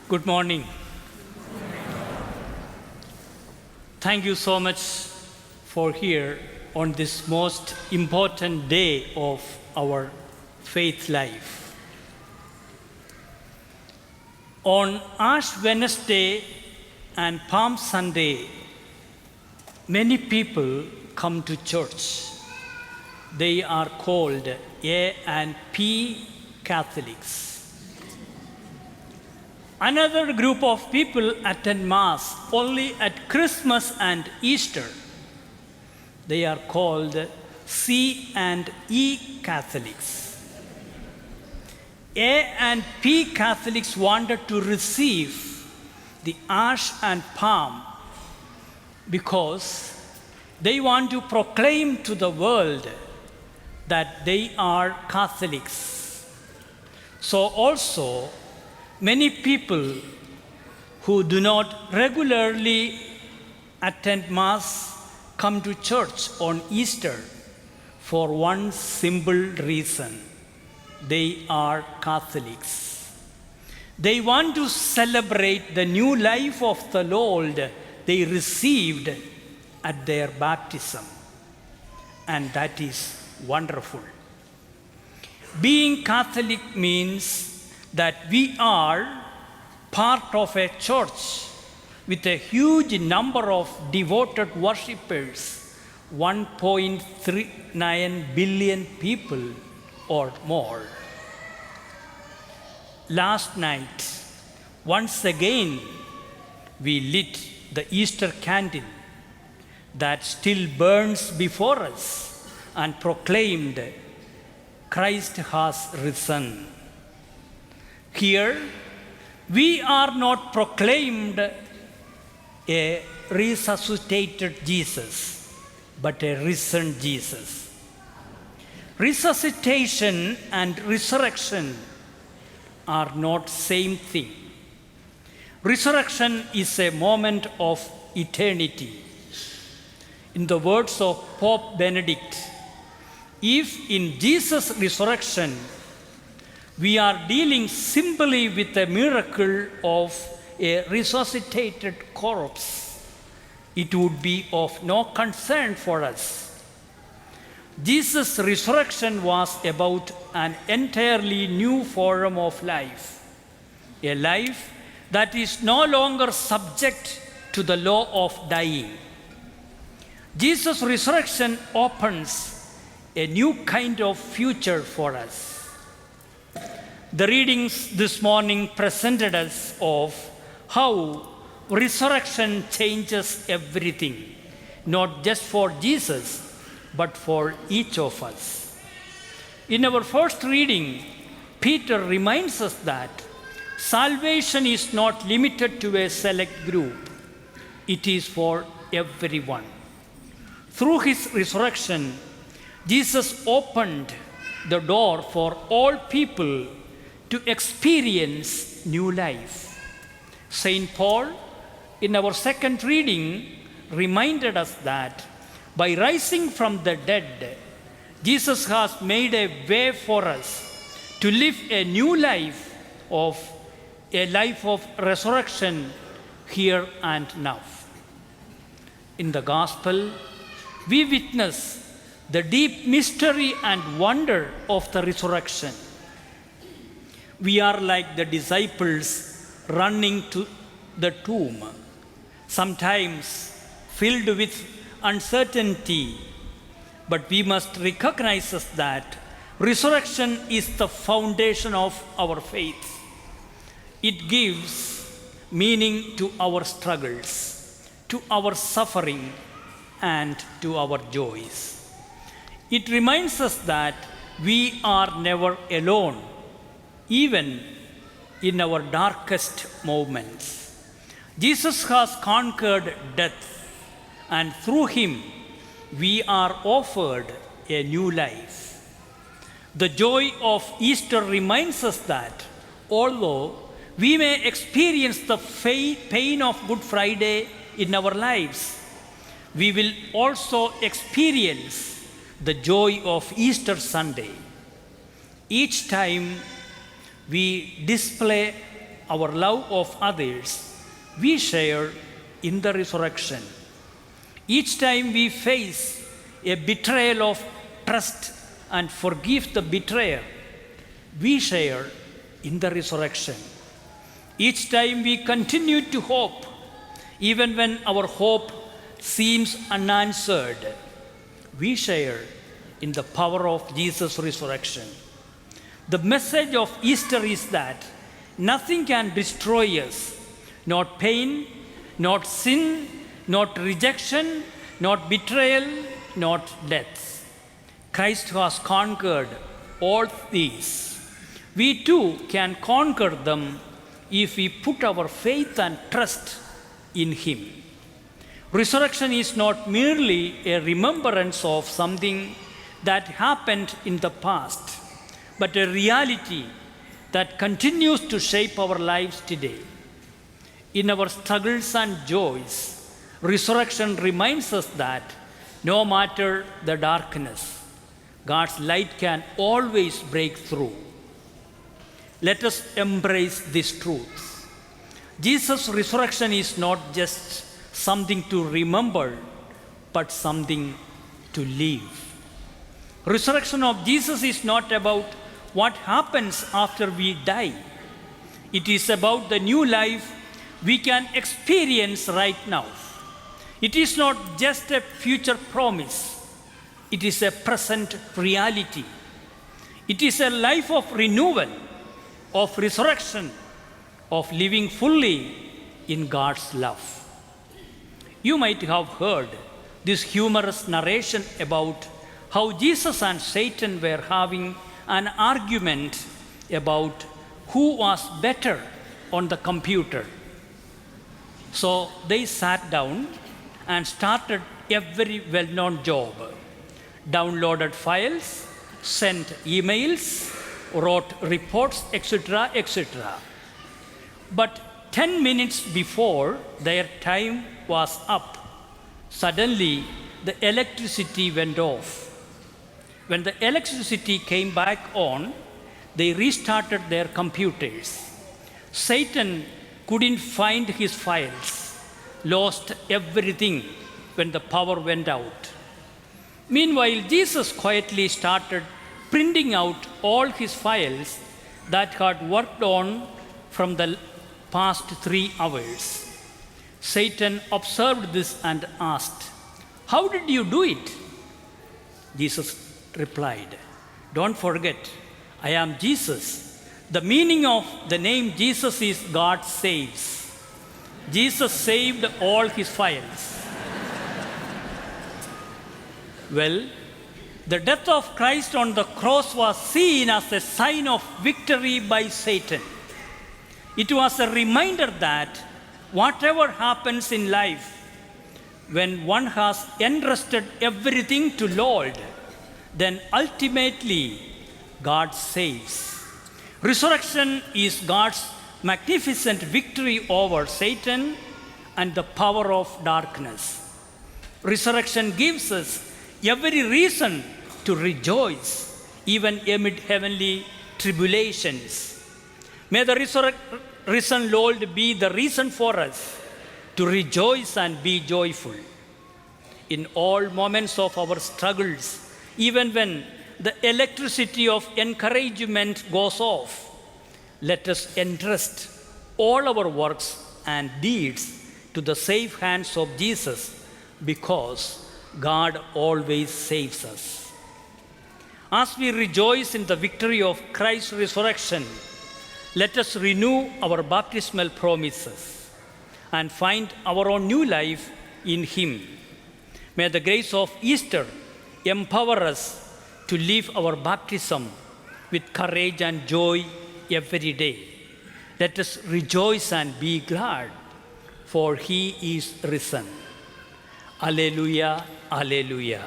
Good morning. Thank you so much for here on this most important day of our faith life. On Ash Wednesday and Palm Sunday, many people come to church. They are called A and P Catholics. Another group of people attend Mass only at Christmas and Easter. They are called C and E Catholics. A and P Catholics wanted to receive the Ash and Palm because they want to proclaim to the world that they are Catholics. So also, many people who do not regularly attend Mass come to church on Easter for one simple reason. They are Catholics. They want to celebrate the new life of the Lord they received at their baptism. And that is wonderful. Being Catholic means that we are part of a church with a huge number of devoted worshippers, 1.39 billion people or more. Last night, once again, we lit the Easter candle that still burns before us and proclaimed, Christ has risen. Here, we are not proclaimed a resuscitated Jesus, but a risen Jesus. Resuscitation and resurrection are not same thing. Resurrection is a moment of eternity. In the words of Pope Benedict, if in Jesus' resurrection we are dealing simply with a miracle of a resuscitated corpse, it would be of no concern for us. Jesus' resurrection was about an entirely new form of life, a life that is no longer subject to the law of dying. Jesus' resurrection opens a new kind of future for us. The readings this morning presented us of how resurrection changes everything, not just for Jesus, but for each of us. In our first reading, Peter reminds us that salvation is not limited to a select group. It is for everyone. Through his resurrection, Jesus opened the door for all people to experience new life. St. Paul, in our second reading, reminded us that by rising from the dead, Jesus has made a way for us to live a new life of resurrection here and now. In the gospel, we witness the deep mystery and wonder of the resurrection. We are like the disciples running to the tomb, sometimes filled with uncertainty, but we must recognize that resurrection is the foundation of our faith. It gives meaning to our struggles, to our suffering, and to our joys. It reminds us that we are never alone, even in our darkest moments. Jesus has conquered death, and through him, we are offered a new life. The joy of Easter reminds us that although we may experience the pain of Good Friday in our lives, we will also experience the joy of Easter Sunday. Each time we display our love of others, we share in the resurrection. Each time we face a betrayal of trust and forgive the betrayer, we share in the resurrection. Each time we continue to hope, even when our hope seems unanswered, we share in the power of Jesus' resurrection. The message of Easter is that nothing can destroy us, not pain, not sin, not rejection, not betrayal, not death. Christ has conquered all these. We too can conquer them if we put our faith and trust in Him. Resurrection is not merely a remembrance of something that happened in the past, but a reality that continues to shape our lives today. In our struggles and joys, resurrection reminds us that no matter the darkness, God's light can always break through. Let us embrace this truth. Jesus' resurrection is not just something to remember, but something to live. Resurrection of Jesus is not about what happens after we die. It is about the new life we can experience right now. It is not just a future promise, it is a present reality. It is a life of renewal, of resurrection, of living fully in God's love. You might have heard this humorous narration about how Jesus and Satan were having an argument about who was better on the computer. So they sat down and started a very well-known job. Downloaded files, sent emails, wrote reports, etc., etc. But 10 minutes before their time was up, suddenly the electricity went off. When the electricity came back on, they restarted their computers. Satan couldn't find his files, lost everything when the power went out. Meanwhile, Jesus quietly started printing out all his files that had worked on from the past 3 hours. Satan observed this and asked, "How did you do it?" Jesus replied, "Don't forget, I am Jesus. The meaning of the name Jesus is God saves. Jesus saved all his files." Well, the death of Christ on the cross was seen as a sign of victory by Satan. It was a reminder that whatever happens in life, when one has entrusted everything to Lord, then ultimately God saves. Resurrection is God's magnificent victory over Satan and the power of darkness. Resurrection gives us every reason to rejoice, even amid heavenly tribulations. May the risen Lord be the reason for us to rejoice and be joyful. In all moments of our struggles, even when the electricity of encouragement goes off, let us entrust all our works and deeds to the safe hands of Jesus, because God always saves us. As we rejoice in the victory of Christ's resurrection, let us renew our baptismal promises and find our own new life in Him. May the grace of Easter empower us to live our baptism with courage and joy every day. Let us rejoice and be glad, for He is risen. Alleluia, alleluia.